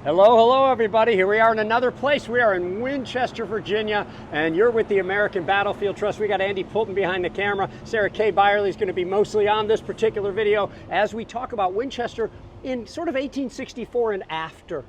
Hello everybody. Here we are in another place. We are in Winchester, Virginia, and you're with the American Battlefield Trust. We got Andy Poulton behind the camera. Sarah K. Bierle is going to be mostly on this particular video as we talk about Winchester in sort of 1864 and after.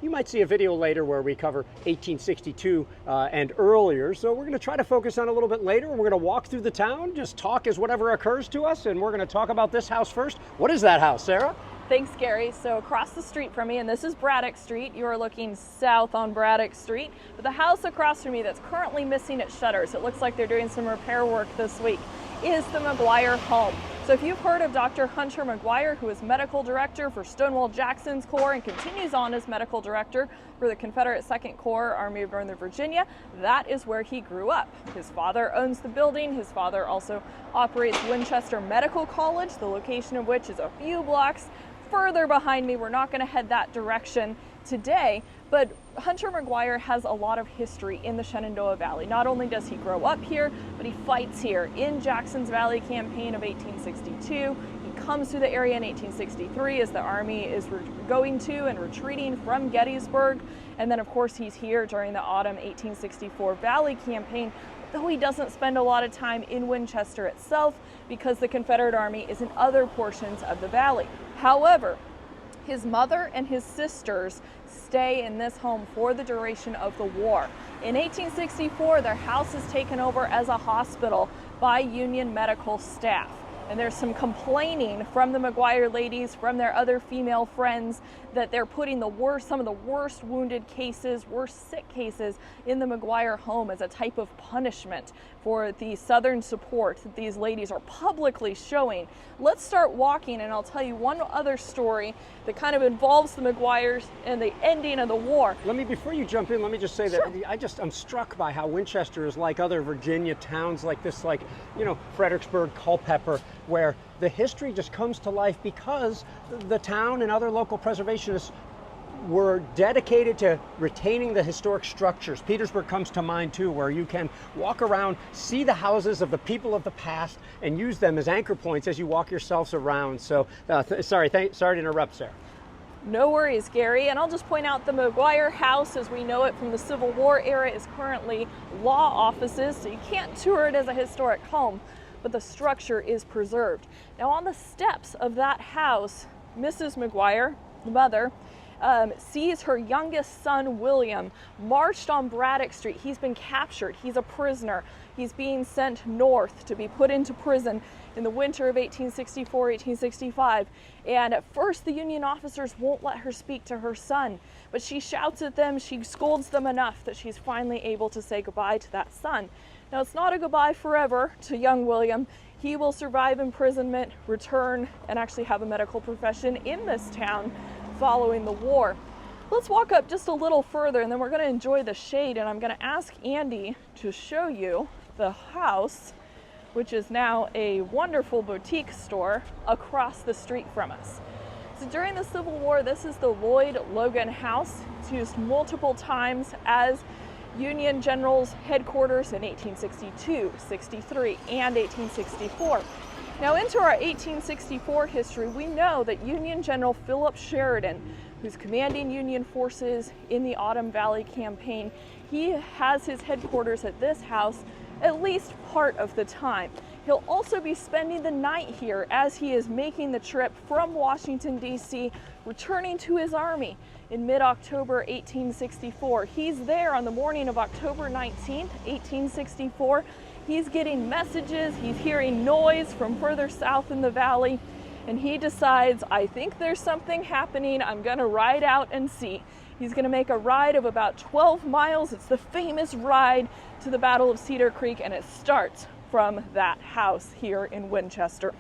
You might see a video later where we cover 1862 and earlier, so we're going to try to focus on a little bit later. We're going to walk through the town, just talk as whatever occurs to us, and we're going to talk about this house first. What is that house, Sarah? Thanks, Gary. So across the street from me, and this is Braddock Street, you are looking south on Braddock Street, but the house across from me that's currently missing its shutters, it looks like they're doing some repair work this week, is the McGuire home. So if you've heard of Dr. Hunter McGuire, who is medical director for Stonewall Jackson's Corps and continues on as medical director for the Confederate 2nd Corps, Army of Northern Virginia, that is where he grew up. His father owns the building. His father also operates Winchester Medical College, the location of which is a few blocks further behind me. We're not going to head that direction today, but Hunter McGuire has a lot of history in the Shenandoah Valley. Not only does he grow up here, but he fights here in Jackson's Valley Campaign of 1862. He comes to the area in 1863 as the Army is going to and retreating from Gettysburg. And then, of course, he's here during the autumn 1864 Valley Campaign, though he doesn't spend a lot of time in Winchester itself because the Confederate Army is in other portions of the valley. However, his mother and his sisters stay in this home for the duration of the war. In 1864, their house is taken over as a hospital by Union medical staff. And there's some complaining from the McGuire ladies, from their other female friends, that they're putting some of the worst wounded cases, worst sick cases in the McGuire home as a type of punishment for the Southern support that these ladies are publicly showing. Let's start walking, and I'll tell you one other story that kind of involves the McGuires and the ending of the war. Before you jump in, let me just say Sure. that I'm struck by how Winchester is like other Virginia towns like this, like, Fredericksburg, Culpeper, where the history just comes to life because the town and other local preservationists were dedicated to retaining the historic structures. Petersburg comes to mind too, where you can walk around, see the houses of the people of the past, and use them as anchor points as you walk yourselves around. So, sorry to interrupt, Sarah. No worries, Gary. And I'll just point out the McGuire house, as we know it from the Civil War era, is currently law offices, so you can't tour it as a historic home, but the structure is preserved. Now, on the steps of that house, Mrs. McGuire, the mother, sees her youngest son, William, marched on Braddock Street. He's been captured. He's a prisoner. He's being sent north to be put into prison in the winter of 1864, 1865. And at first, the Union officers won't let her speak to her son, but she shouts at them. She scolds them enough that she's finally able to say goodbye to that son. Now, it's not a goodbye forever to young William. He will survive imprisonment, return, and actually have a medical profession in this town following the war. Let's walk up just a little further, and then we're going to enjoy the shade, and I'm going to ask Andy to show you the house, which is now a wonderful boutique store across the street from us. So during the Civil War, this is the Lloyd Logan House. It's used multiple times as Union General's headquarters in 1862, 63, and 1864. Now, into our 1864 history, we know that Union General Philip Sheridan, who's commanding Union forces in the Autumn Valley Campaign, he has his headquarters at this house at least part of the time. He'll also be spending the night here as he is making the trip from Washington, D.C., returning to his army in mid-October 1864. He's there on the morning of October 19th, 1864. He's getting messages, he's hearing noise from further south in the valley, and he decides, I think there's something happening, I'm gonna ride out and see. He's gonna make a ride of about 12 miles. It's the famous ride to the Battle of Cedar Creek, and it starts from that house here in Winchester.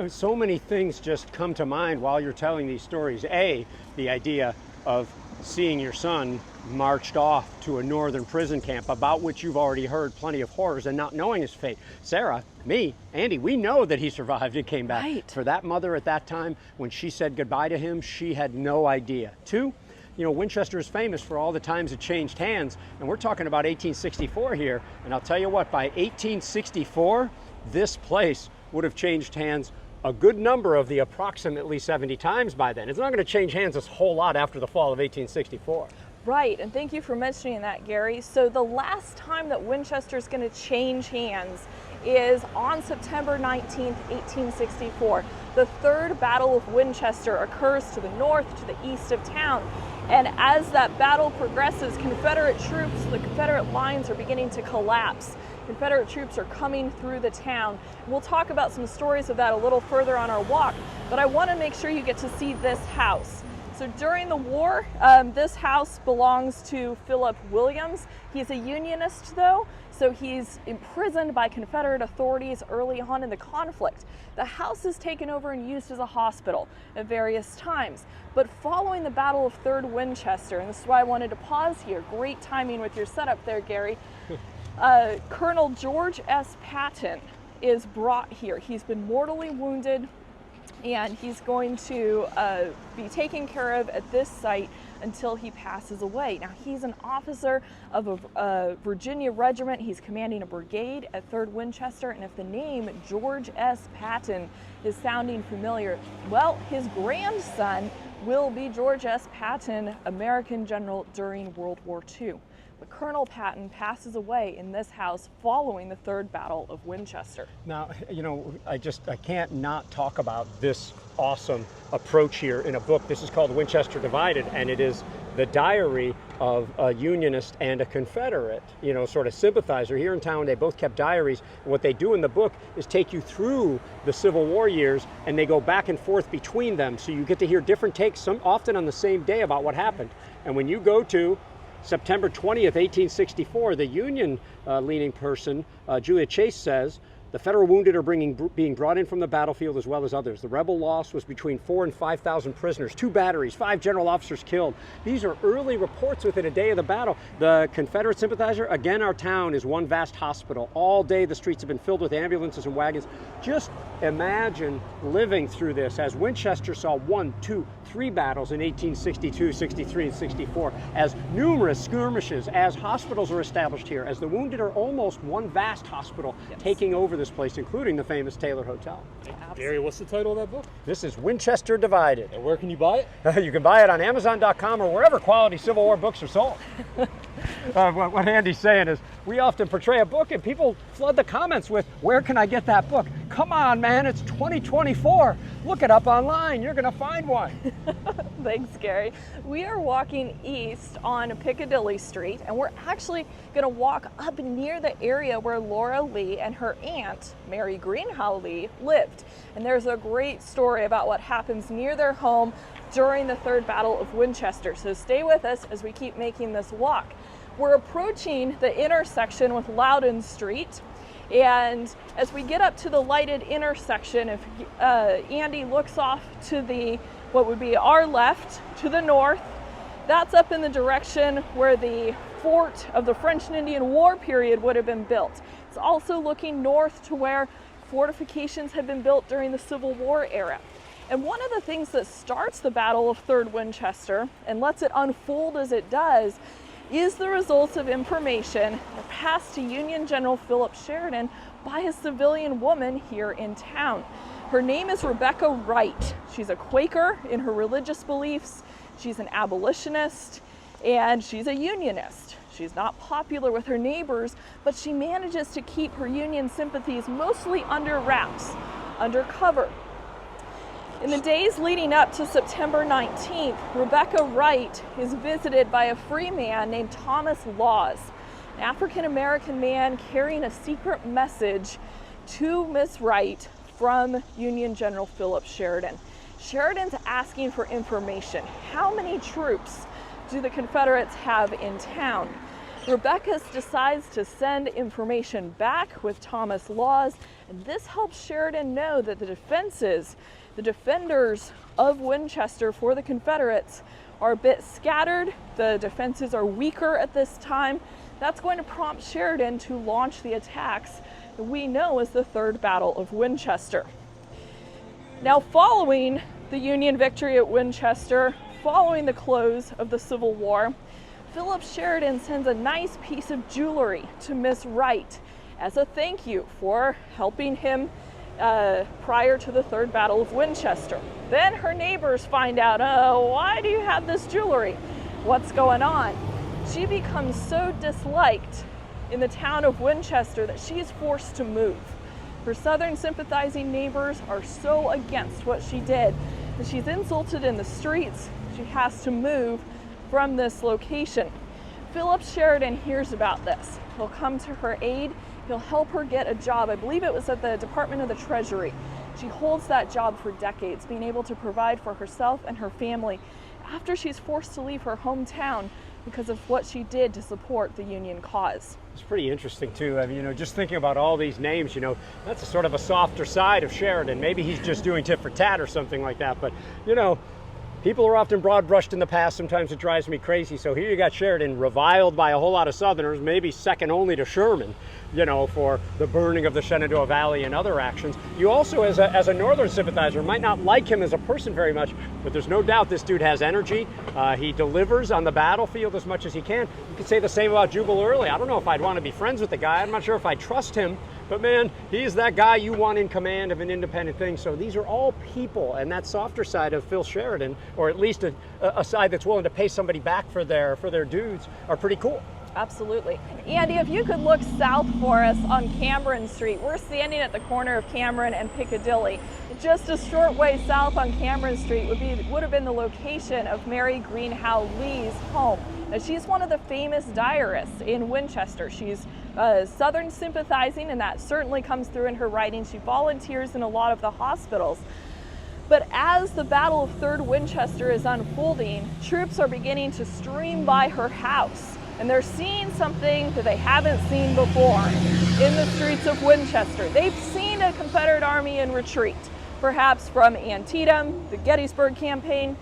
So many things just come to mind while you're telling these stories. A, the idea of seeing your son marched off to a northern prison camp about which you've already heard plenty of horrors, and not knowing his fate. Sarah, me, Andy, we know that he survived and came back. Right. For that mother at that time, when she said goodbye to him, she had no idea. Two, Winchester is famous for all the times it changed hands, and we're talking about 1864 here, and I'll tell you what, by 1864, this place would have changed hands a good number of the approximately 70 times by then. It's not going to change hands a whole lot after the fall of 1864. Right, and thank you for mentioning that, Gary. So the last time that Winchester is going to change hands is on September 19th, 1864. The Third Battle of Winchester occurs to the north, to the east of town. And as that battle progresses, Confederate troops, the Confederate lines are beginning to collapse. Confederate troops are coming through the town. We'll talk about some stories of that a little further on our walk, but I want to make sure you get to see this house. So during the war, this house belongs to Philip Williams. He's a Unionist though, so he's imprisoned by Confederate authorities early on in the conflict. The house is taken over and used as a hospital at various times. But following the Battle of Third Winchester, and this is why I wanted to pause here, great timing with your setup there, Gary, Colonel George S. Patton is brought here. He's been mortally wounded, and he's going to be taken care of at this site until he passes away. Now, he's an officer of a Virginia regiment. He's commanding a brigade at 3rd Winchester, and if the name George S. Patton is sounding familiar, well, his grandson will be George S. Patton, American general during World War II. But Colonel Patton passes away in this house following the Third Battle of Winchester. Now, you know, I can't not talk about this awesome approach here in a book. This is called Winchester Divided, and it is the diary of a Unionist and a Confederate, you know, sort of sympathizer. Here in town, they both kept diaries. And what they do in the book is take you through the Civil War years, and they go back and forth between them. So you get to hear different takes, some often on the same day, about what happened. And when you go to September 20th, 1864, the Union-leaning person, Julia Chase, says, the Federal wounded are being brought in from the battlefield as well as others. The rebel loss was between 4,000 and 5,000 prisoners, 2 batteries, 5 general officers killed. These are early reports within a day of the battle. The Confederate sympathizer, again, our town is one vast hospital. All day the streets have been filled with ambulances and wagons. Just imagine living through this as Winchester saw 1, 2, 3 battles in 1862, 63, and 64, as numerous skirmishes, as hospitals are established here, as the wounded are almost one vast hospital, yes, taking over this place, including the famous Taylor Hotel. Gary, what's the title of that book? This is Winchester Divided. And where can you buy it? You can buy it on Amazon.com or wherever quality Civil War books are sold. What Andy's saying is, we often portray a book and people flood the comments with, where can I get that book? Come on, man, it's 2024. Look it up online, you're gonna find one. Thanks, Gary. We are walking east on Piccadilly Street, and we're actually gonna walk up near the area where Laura Lee and her aunt, Mary Greenhow Lee, lived. And there's a great story about what happens near their home during the Third Battle of Winchester. So stay with us as we keep making this walk. We're approaching the intersection with Loudon Street, and as we get up to the lighted intersection, if Andy looks off to what would be our left, to the north, that's up in the direction where the fort of the French and Indian War period would have been built. It's also looking north to where fortifications had been built during the Civil War era. And one of the things that starts the Battle of Third Winchester and lets it unfold as it does is the results of information passed to Union General Philip Sheridan by a civilian woman here in town. Her name is Rebecca Wright. She's a Quaker in her religious beliefs. She's an abolitionist, and she's a Unionist. She's not popular with her neighbors, but she manages to keep her Union sympathies mostly under wraps, under cover. In the days leading up to September 19th, Rebecca Wright is visited by a free man named Thomas Laws, an African-American man carrying a secret message to Miss Wright from Union General Philip Sheridan. Sheridan's asking for information. How many troops do the Confederates have in town? Rebecca decides to send information back with Thomas Laws, and this helps Sheridan know that the defenders of Winchester for the Confederates are a bit scattered. The defenses are weaker at this time. That's going to prompt Sheridan to launch the attacks that we know as the Third Battle of Winchester. Now, following the Union victory at Winchester, following the close of the Civil War, Philip Sheridan sends a nice piece of jewelry to Miss Wright as a thank you for helping him prior to the Third Battle of Winchester. Then her neighbors find out, oh, why do you have this jewelry? What's going on? She becomes so disliked in the town of Winchester that she is forced to move. Her Southern sympathizing neighbors are so against what she did that she's insulted in the streets. She has to move from this location. Philip Sheridan hears about this. He'll come to her aid. He'll help her get a job. I believe it was at the Department of the Treasury. She holds that job for decades, being able to provide for herself and her family after she's forced to leave her hometown because of what she did to support the Union cause. It's pretty interesting too. I mean, just thinking about all these names, that's a sort of a softer side of Sheridan. Maybe he's just doing tit for tat or something like that. But, people are often broad brushed in the past. Sometimes it drives me crazy. So here you got Sheridan reviled by a whole lot of Southerners, maybe second only to Sherman, for the burning of the Shenandoah Valley and other actions. You also, as a Northern sympathizer, might not like him as a person very much, but there's no doubt this dude has energy. He delivers on the battlefield as much as he can. You could say the same about Jubal Early. I don't know if I'd want to be friends with the guy. I'm not sure if I trust him. But man, he's that guy you want in command of an independent thing. So these are all people, and that softer side of Phil Sheridan, or at least a side that's willing to pay somebody back for their dues, are pretty cool. Absolutely. Andy, if you could look south for us on Cameron Street, we're standing at the corner of Cameron and Piccadilly. Just a short way south on Cameron Street would have been the location of Mary Greenhow Lee's home. Now, she's one of the famous diarists in Winchester. She's Southern sympathizing, and that certainly comes through in her writing. She volunteers in a lot of the hospitals. But as the Battle of Third Winchester is unfolding, troops are beginning to stream by her house. And they're seeing something that they haven't seen before in the streets of Winchester. They've seen a Confederate army in retreat, perhaps from Antietam, the Gettysburg Campaign,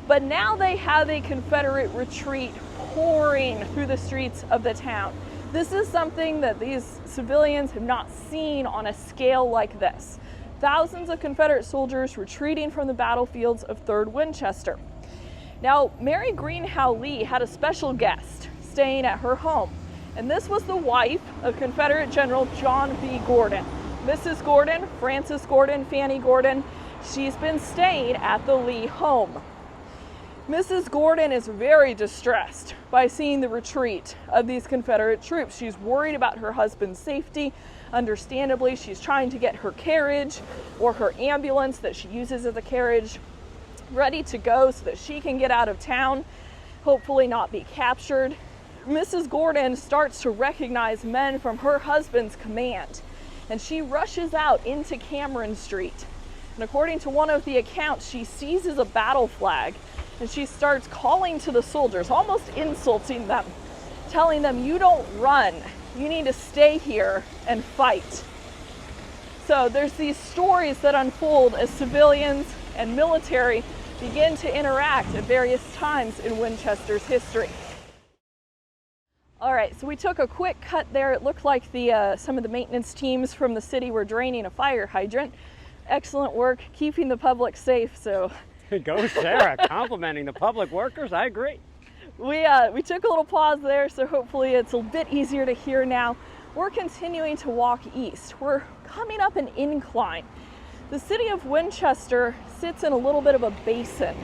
but now they have a Confederate retreat pouring through the streets of the town. This is something that these civilians have not seen on a scale like this. Thousands of Confederate soldiers retreating from the battlefields of Third Winchester. Now, Mary Greenhow Lee had a special guest staying at her home, and this was the wife of Confederate General John B. Gordon. Mrs. Gordon, Frances Gordon, Fanny Gordon, she's been staying at the Lee home. Mrs. Gordon is very distressed by seeing the retreat of these Confederate troops. She's worried about her husband's safety. Understandably, she's trying to get her carriage or her ambulance that she uses as a carriage ready to go so that she can get out of town, hopefully not be captured. Mrs. Gordon starts to recognize men from her husband's command, and she rushes out into Cameron Street. And according to one of the accounts, she seizes a battle flag and she starts calling to the soldiers, almost insulting them, telling them, "You don't run, you need to stay here and fight." So there's these stories that unfold as civilians and military begin to interact at various times in Winchester's history. All right, so we took a quick cut there. It looked like some of the maintenance teams from the city were draining a fire hydrant. Excellent work keeping the public safe. So go Sarah, complimenting the public workers. I agree. We took a little pause there, so hopefully it's a bit easier to hear now. We're continuing to walk east. We're coming up an incline. The city of Winchester sits in a little bit of a basin.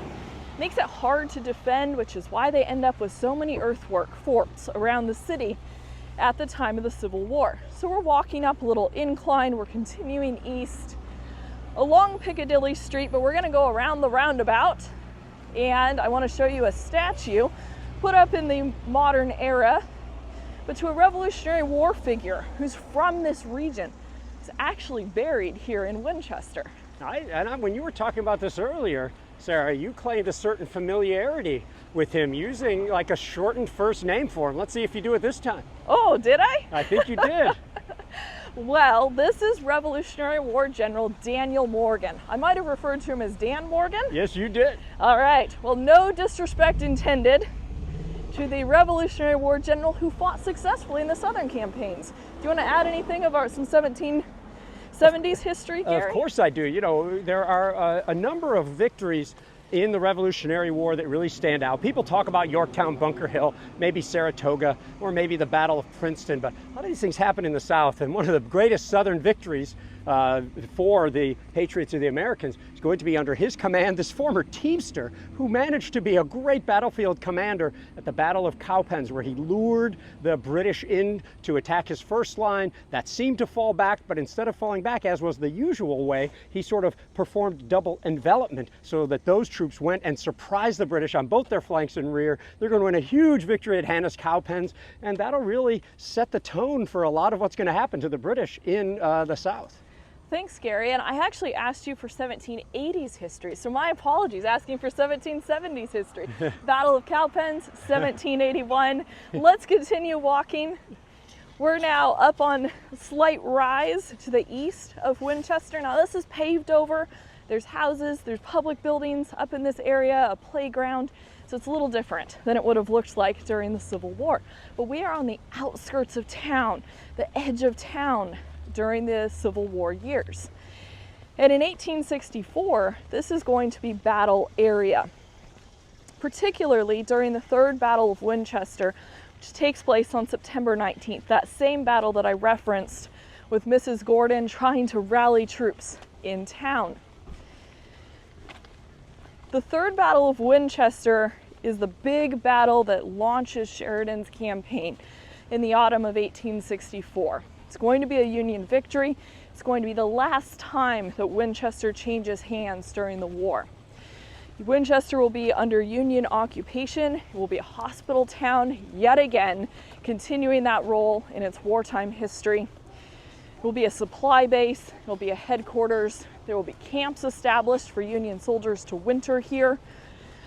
Makes it hard to defend, which is why they end up with so many earthwork forts around the city at the time of the Civil War. So we're walking up a little incline, we're continuing east along Piccadilly Street, but we're gonna go around the roundabout, and I wanna show you a statue put up in the modern era, but to a Revolutionary War figure who's from this region. He's actually buried here in Winchester. When you were talking about this earlier, Sarah, you claimed a certain familiarity with him, using like a shortened first name for him. Let's see if you do it this time. Oh, did I? I think you did. Well, this is Revolutionary War General Daniel Morgan. I might have referred to him as Dan Morgan. Yes, you did. All right. Well, no disrespect intended to the Revolutionary War General who fought successfully in the Southern campaigns. Do you want to add anything about some 1770s history, Gary? Of course I do. You know, there are a number of victories in the Revolutionary War that really stand out. People talk about Yorktown, Bunker Hill, maybe Saratoga, or maybe the Battle of Princeton, but a lot of these things happen in the South, and one of the greatest Southern victories for the Patriots or the Americans is going to be under his command, this former Teamster who managed to be a great battlefield commander at the Battle of Cowpens, where he lured the British in to attack his first line. That seemed to fall back, but instead of falling back, as was the usual way, he sort of performed double envelopment so that those troops went and surprised the British on both their flanks and rear. They're going to win a huge victory at Hannah's Cowpens, and that'll really set the tone for a lot of what's going to happen to the British in the South. Thanks, Gary. And I actually asked you for 1780s history, so my apologies, asking for 1770s history. Battle of Cowpens, 1781. Let's continue walking. We're now up on a slight rise to the east of Winchester. Now this is paved over. There's houses, there's public buildings up in this area, a playground. So it's a little different than it would have looked like during the Civil War. But we are on the outskirts of town, the edge of town, during the Civil War years. And in 1864, this is going to be battle area, particularly during the Third Battle of Winchester, which takes place on September 19th, that same battle that I referenced with Mrs. Gordon trying to rally troops in town. The Third Battle of Winchester is the big battle that launches Sheridan's campaign in the autumn of 1864. It's going to be a Union victory. It's going to be the last time that Winchester changes hands during the war. Winchester will be under Union occupation. It will be a hospital town yet again, continuing that role in its wartime history. It will be a supply base. It will be a headquarters. There will be camps established for Union soldiers to winter here.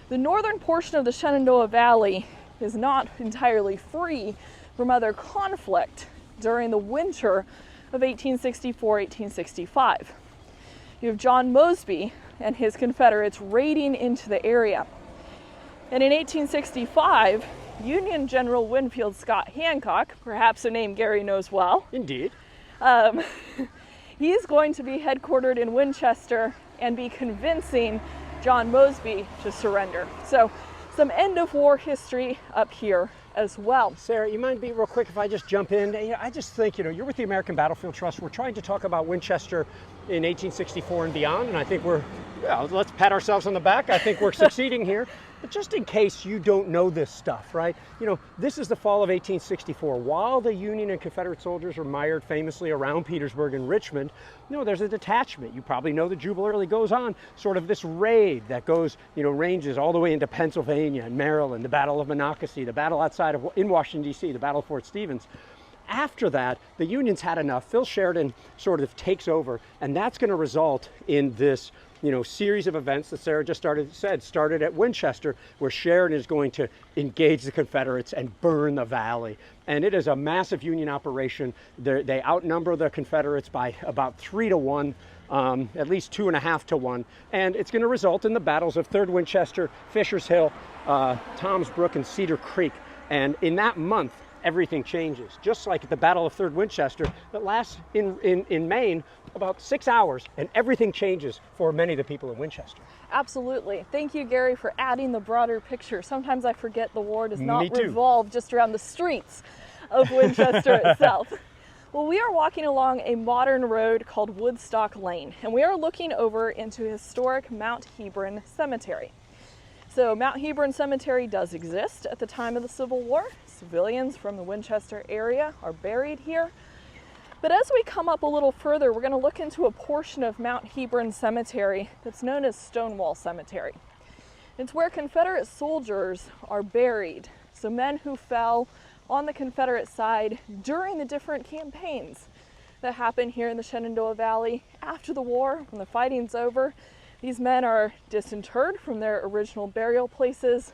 The northern portion of the Shenandoah Valley is not entirely free from other conflict during the winter of 1864-1865. You have John Mosby and his Confederates raiding into the area. And in 1865, Union General Winfield Scott Hancock, perhaps a name Gary knows well. Indeed. He's going to be headquartered in Winchester and be convincing John Mosby to surrender. So some end of war history up here as well. Sarah, you mind being real quick if I just jump in? I just think, you're with the American Battlefield Trust. We're trying to talk about Winchester in 1864 and beyond, and I think let's pat ourselves on the back. I think we're succeeding here. But just in case you don't know this stuff, right? This is the fall of 1864. While the Union and Confederate soldiers were mired famously around Petersburg and Richmond, there's a detachment. You probably know that Jubal Early goes on sort of this raid that goes, ranges all the way into Pennsylvania and Maryland, the Battle of Monocacy, the battle in Washington, D.C., the Battle of Fort Stevens. After that, the Union's had enough. Phil Sheridan sort of takes over, and that's going to result in this series of events that Sarah just started at Winchester, where Sheridan is going to engage the Confederates and burn the valley. And it is a massive Union operation. They outnumber the Confederates by about 3 to 1, at least 2.5 to 1. And it's going to result in the battles of 3rd Winchester, Fisher's Hill, Tom's Brook, and Cedar Creek. And in that month, everything changes. Just like at the Battle of 3rd Winchester that lasts in Maine about 6 hours, and everything changes for many of the people in Winchester. Absolutely. Thank you, Gary, for adding the broader picture. Sometimes I forget the war does not revolve just around the streets of Winchester itself. Well, we are walking along a modern road called Woodstock Lane, and we are looking over into historic Mount Hebron Cemetery. So Mount Hebron Cemetery does exist at the time of the Civil War. Civilians from the Winchester area are buried here. But as we come up a little further, we're going to look into a portion of Mount Hebron Cemetery that's known as Stonewall Cemetery. It's where Confederate soldiers are buried. So men who fell on the Confederate side during the different campaigns that happened here in the Shenandoah Valley after the war, when the fighting's over. These men are disinterred from their original burial places.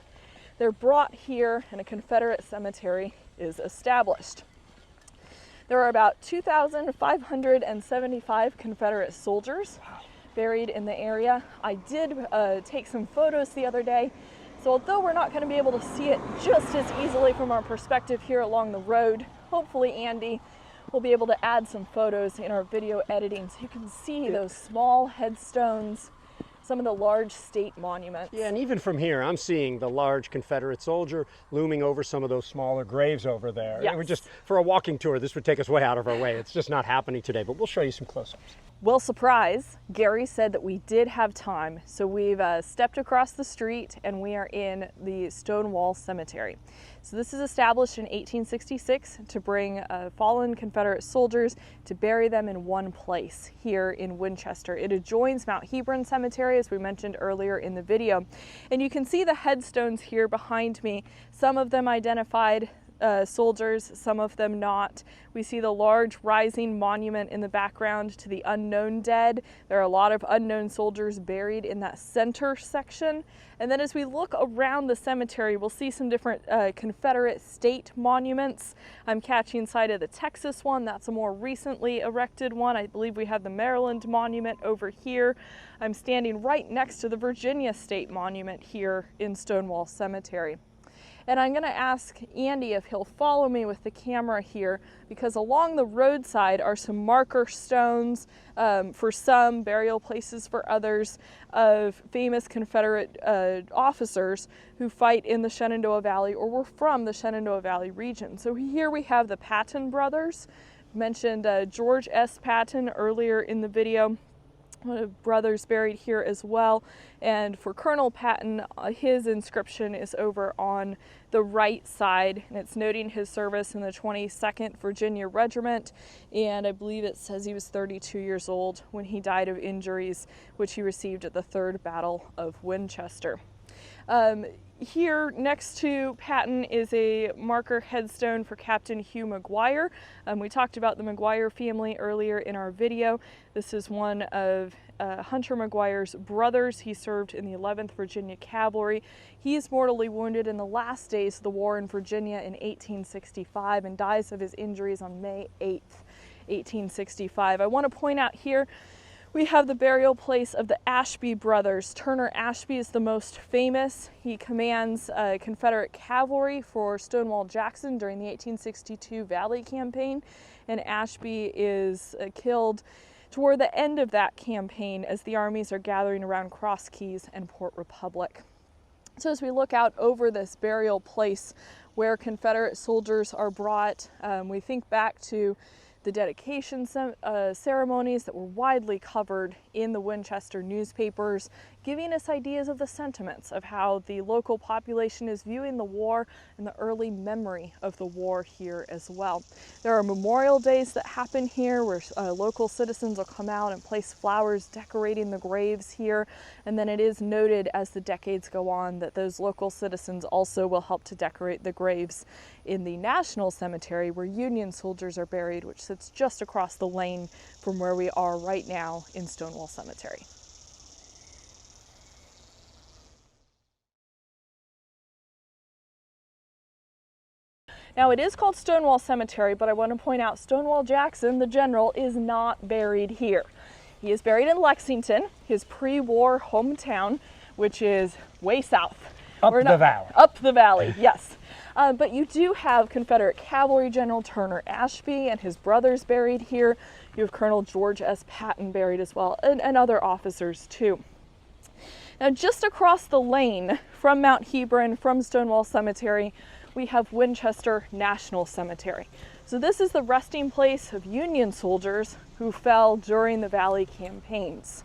They're brought here and a Confederate cemetery is established. There are about 2,575 Confederate soldiers buried in the area. I did take some photos the other day, so although we're not going to be able to see it just as easily from our perspective here along the road, hopefully Andy will be able to add some photos in our video editing so you can see those small headstones some of the large state monuments. Yeah, and even from here, I'm seeing the large Confederate soldier looming over some of those smaller graves over there. Yes. It would just, for a walking tour, this would take us way out of our way. It's just not happening today, but we'll show you some close-ups. Well, surprise, Garry said that we did have time, so we've stepped across the street and we are in the Stonewall Cemetery. So this is established in 1866 to bring fallen Confederate soldiers to bury them in one place here in Winchester. It adjoins Mount Hebron Cemetery, as we mentioned earlier in the video. And you can see the headstones here behind me, some of them identified soldiers, some of them not. We see the large rising monument in the background to the unknown dead. There are a lot of unknown soldiers buried in that center section. And then as we look around the cemetery, we'll see some different Confederate state monuments. I'm catching sight of the Texas one. That's a more recently erected one. I believe we have the Maryland monument over here. I'm standing right next to the Virginia State Monument here in Stonewall Cemetery. And I'm going to ask Andy if he'll follow me with the camera here, because along the roadside are some marker stones for some, burial places for others, of famous Confederate officers who fight in the Shenandoah Valley or were from the Shenandoah Valley region. So here we have the Patton brothers. Mentioned George S. Patton earlier in the video. Brothers buried here as well. And for Colonel Patton, his inscription is over on the right side, and it's noting his service in the 22nd Virginia Regiment, and I believe it says he was 32 years old when he died of injuries which he received at the Third Battle of Winchester. Here next to Patton is a marker headstone for Captain Hugh McGuire. We talked about the McGuire family earlier in our video. This is one of Hunter McGuire's brothers. He served in the 11th Virginia Cavalry. He is mortally wounded in the last days of the war in Virginia in 1865 and dies of his injuries on May 8th, 1865. I want to point out here we have the burial place of the Ashby brothers. Turner Ashby is the most famous. He commands Confederate cavalry for Stonewall Jackson during the 1862 Valley Campaign, and Ashby is killed toward the end of that campaign as the armies are gathering around Cross Keys and Port Republic. So as we look out over this burial place where Confederate soldiers are brought, we think back to the dedication ceremonies that were widely covered in the Winchester newspapers, giving us ideas of the sentiments of how the local population is viewing the war and the early memory of the war here as well. There are memorial days that happen here where local citizens will come out and place flowers decorating the graves here, and then it is noted as the decades go on that those local citizens also will help to decorate the graves in the National Cemetery where Union soldiers are buried, which sits just across the lane from where we are right now in Stonewall Cemetery. Now it is called Stonewall Cemetery, but I want to point out Stonewall Jackson, the general, is not buried here. He is buried in Lexington, his pre-war hometown, which is way south. Up the valley. Up the valley, yes. But you do have Confederate Cavalry General Turner Ashby and his brothers buried here. You have Colonel George S. Patton buried as well, and other officers too. Now just across the lane from Mount Hebron, from Stonewall Cemetery, we have Winchester National Cemetery. So this is the resting place of Union soldiers who fell during the Valley campaigns.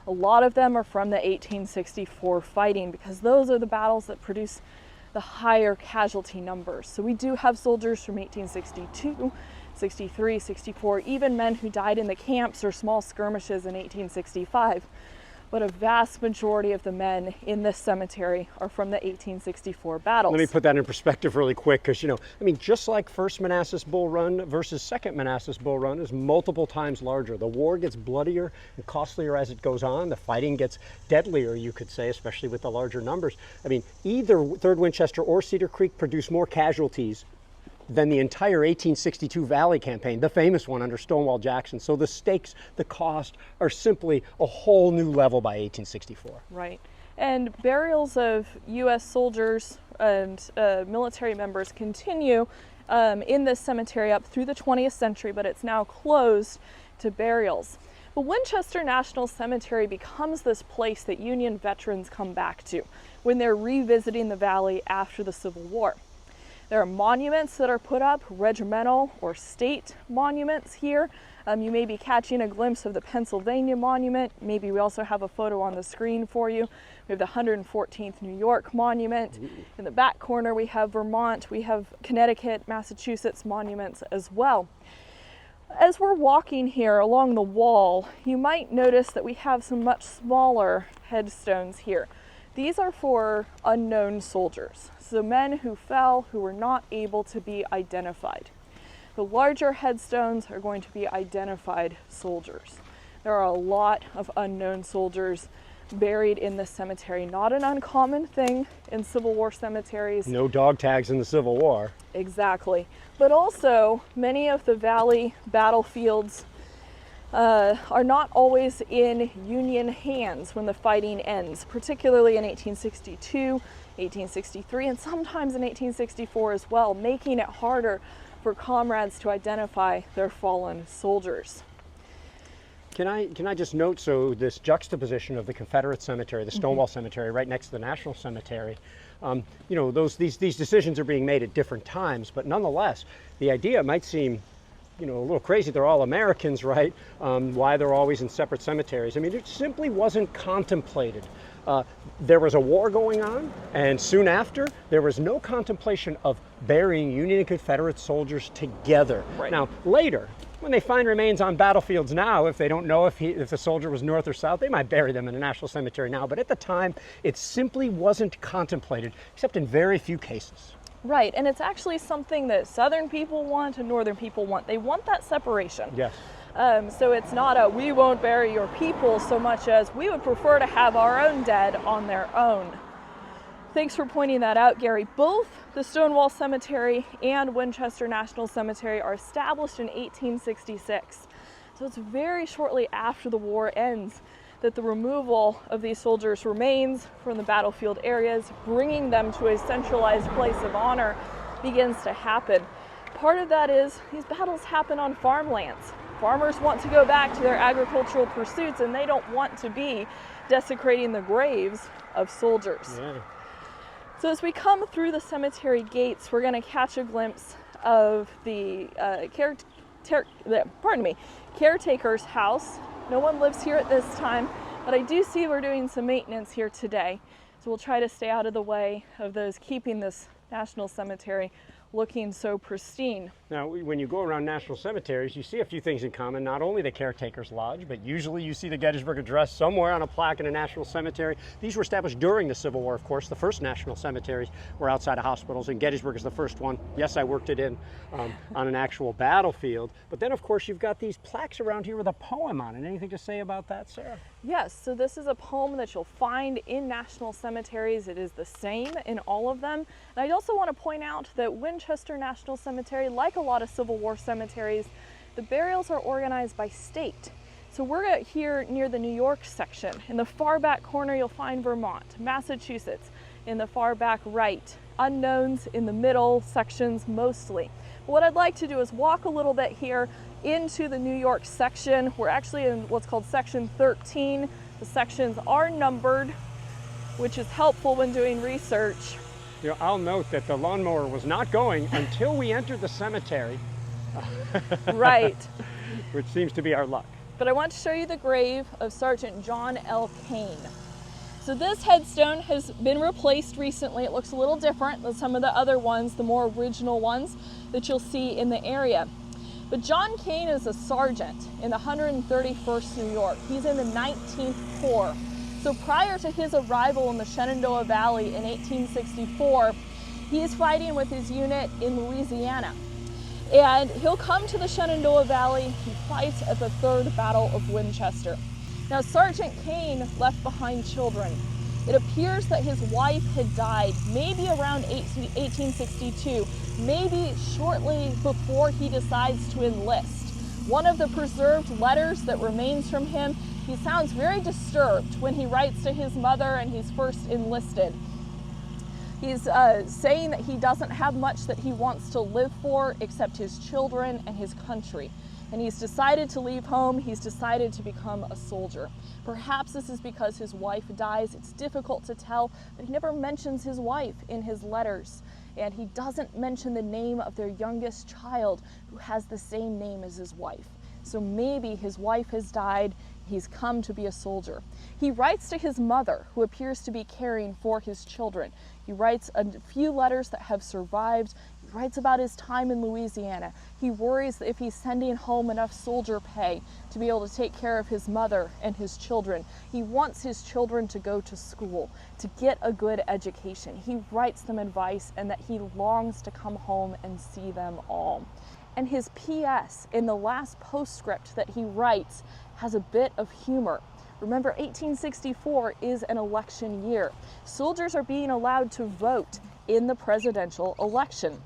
A lot of them are from the 1864 fighting because those are the battles that produce the higher casualty numbers. So we do have soldiers from 1862, 63, 64, even men who died in the camps or small skirmishes in 1865. But a vast majority of the men in this cemetery are from the 1864 battles. Let me put that in perspective really quick, because, just like First Manassas Bull Run versus Second Manassas Bull Run is multiple times larger. The war gets bloodier and costlier as it goes on. The fighting gets deadlier, you could say, especially with the larger numbers. Either 3rd Winchester or Cedar Creek produced more casualties than the entire 1862 Valley Campaign, the famous one under Stonewall Jackson. So the stakes, the cost, are simply a whole new level by 1864. Right. And burials of U.S. soldiers and military members continue in this cemetery up through the 20th century, but it's now closed to burials. But Winchester National Cemetery becomes this place that Union veterans come back to when they're revisiting the valley after the Civil War. There are monuments that are put up, regimental or state monuments here. You may be catching a glimpse of the Pennsylvania monument. Maybe we also have a photo on the screen for you. We have the 114th New York monument. In the back corner we have Vermont, we have Connecticut, Massachusetts monuments as well. As we're walking here along the wall, you might notice that we have some much smaller headstones here. These are for unknown soldiers, so men who fell who were not able to be identified. The larger headstones are going to be identified soldiers. There are a lot of unknown soldiers buried in this cemetery. Not an uncommon thing in Civil War cemeteries. No dog tags in the Civil War. Exactly. But also, many of the valley battlefields are not always in Union hands when the fighting ends, particularly in 1862, 1863, and sometimes in 1864 as well, making it harder for comrades to identify their fallen soldiers. Can I just note, so this juxtaposition of the Confederate cemetery, the Stonewall Cemetery, right next to the National Cemetery, you know, these decisions are being made at different times, but nonetheless, the idea might seem, you know, a little crazy. They're all Americans, right? Why they're always in separate cemeteries. I mean, it simply wasn't contemplated. There was a war going on, and soon after, there was no contemplation of burying Union and Confederate soldiers together. Right. Now, later, when they find remains on battlefields now, if they don't know if the soldier was north or south, they might bury them in a national cemetery now. But at the time, it simply wasn't contemplated, except in very few cases. Right, and it's actually something that Southern people want and Northern people want. They want that separation. Yes. So it's not a we won't bury your people so much as we would prefer to have our own dead on their own. Thanks for pointing that out, Gary. Both the Stonewall Cemetery and Winchester National Cemetery are established in 1866. So it's very shortly after the war ends that the removal of these soldiers' remains from the battlefield areas, bringing them to a centralized place of honor, begins to happen. Part of that is these battles happen on farmlands. Farmers want to go back to their agricultural pursuits, and they don't want to be desecrating the graves of soldiers. Yeah. So as we come through the cemetery gates, we're going to catch a glimpse of the caretaker's house. No one lives here at this time, but I do see we're doing some maintenance here today. So we'll try to stay out of the way of those keeping this national cemetery looking so pristine. Now, when you go around national cemeteries, you see a few things in common. Not only the caretaker's lodge, but usually you see the Gettysburg Address somewhere on a plaque in a national cemetery. These were established during the Civil War, of course. The first national cemeteries were outside of hospitals, and Gettysburg is the first one. Yes, I worked it in on an actual battlefield. But then, of course, you've got these plaques around here with a poem on it. Anything to say about that, Sarah? Yes, so this is a poem that you'll find in national cemeteries. It is the same in all of them. And I also want to point out that Winchester National Cemetery, like a lot of Civil War cemeteries, the burials are organized by state. So we're here near the New York section. In the far back corner, you'll find Vermont, Massachusetts. In the far back right, unknowns in the middle sections mostly. But what I'd like to do is walk a little bit here into the New York section. We're actually in what's called section 13. The sections are numbered, which is helpful when doing research. You know, I'll note that the lawnmower was not going until we entered the cemetery. Right. Which seems to be our luck. But I want to show you the grave of Sergeant John L. Kane. So this headstone has been replaced recently. It looks a little different than some of the other ones, the more original ones that you'll see in the area. But John Kane is a sergeant in the 131st New York. He's in the 19th Corps. So prior to his arrival in the Shenandoah Valley in 1864, he is fighting with his unit in Louisiana. And he'll come to the Shenandoah Valley. He fights at the Third Battle of Winchester. Now, Sergeant Kane left behind children. It appears that his wife had died maybe around 1862, maybe shortly before he decides to enlist. One of the preserved letters that remains from him, he sounds very disturbed when he writes to his mother and he's first enlisted. He's saying that he doesn't have much that he wants to live for except his children and his country. and he's decided to leave home. He's decided to become a soldier. Perhaps this is because his wife dies. It's difficult to tell, but he never mentions his wife in his letters. And he doesn't mention the name of their youngest child, who has the same name as his wife. So maybe his wife has died. He's come to be a soldier. He writes to his mother, who appears to be caring for his children. He writes a few letters that have survived. He writes about his time in Louisiana. He worries that if he's sending home enough soldier pay to be able to take care of his mother and his children. He wants his children to go to school, to get a good education. He writes them advice, and that he longs to come home and see them all. And his P.S. in the last postscript that he writes has a bit of humor. Remember, 1864 is an election year. Soldiers are being allowed to vote in the presidential election.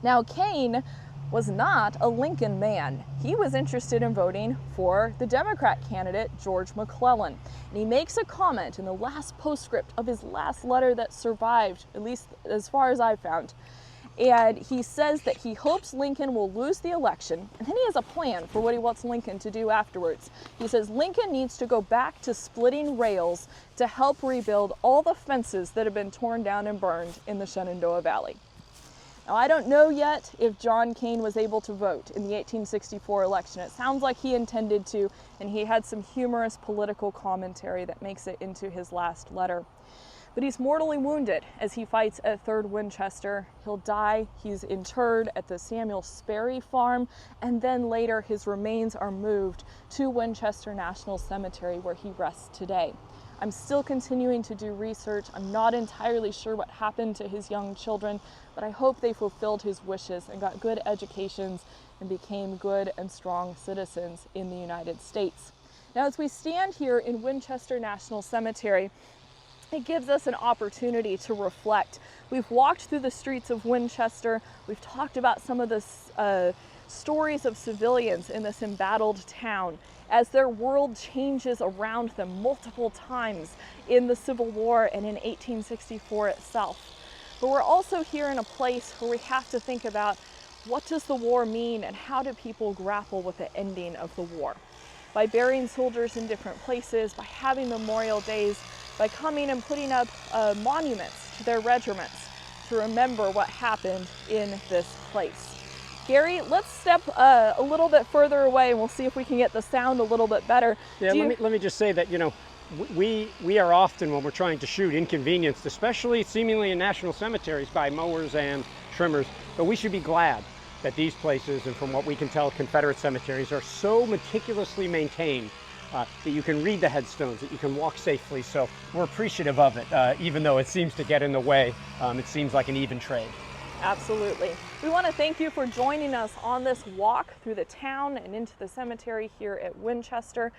Now, Kane was not a Lincoln man. He was interested in voting for the Democrat candidate, George McClellan. And he makes a comment in the last postscript of his last letter that survived, at least as far as I've found. And he says that he hopes Lincoln will lose the election, and then he has a plan for what he wants Lincoln to do afterwards. He says Lincoln needs to go back to splitting rails to help rebuild all the fences that have been torn down and burned in the Shenandoah Valley. Now, I don't know yet if John Kane was able to vote in the 1864 election. It sounds like he intended to, and he had some humorous political commentary that makes it into his last letter. But he's mortally wounded as he fights at 3rd Winchester. He'll die. He's interred at the Samuel Sperry farm, and then later his remains are moved to Winchester National Cemetery, where he rests today. I'm still continuing to do research. I'm not entirely sure what happened to his young children, but I hope they fulfilled his wishes and got good educations and became good and strong citizens in the United States. Now, as we stand here in Winchester National Cemetery, it gives us an opportunity to reflect. We've walked through the streets of Winchester. We've talked about some of the stories of civilians in this embattled town as their world changes around them multiple times in the Civil War and in 1864 itself. But we're also here in a place where we have to think about, what does the war mean and how do people grapple with the ending of the war? By burying soldiers in different places, by having memorial days, by coming and putting up monuments to their regiments to remember what happened in this place. Gary, let's step a little bit further away and we'll see if we can get the sound a little bit better. Yeah, let me just say that, you know, we are often, when we're trying to shoot, inconvenienced, especially seemingly in national cemeteries, by mowers and trimmers. But we should be glad that these places, and from what we can tell, Confederate cemeteries, are so meticulously maintained that you can read the headstones, that you can walk safely. So we're appreciative of it, even though it seems to get in the way. It seems like an even trade. Absolutely. We want to thank you for joining us on this walk through the town and into the cemetery here at Winchester.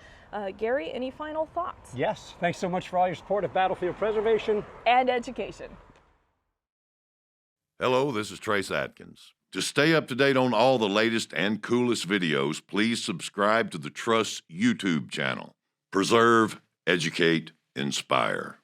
Gary, any final thoughts? Yes, thanks so much for all your support of battlefield preservation and education. Hello, this is Trace Atkins. To stay up to date on all the latest and coolest videos, please subscribe to the Trust's YouTube channel. Preserve, educate, inspire.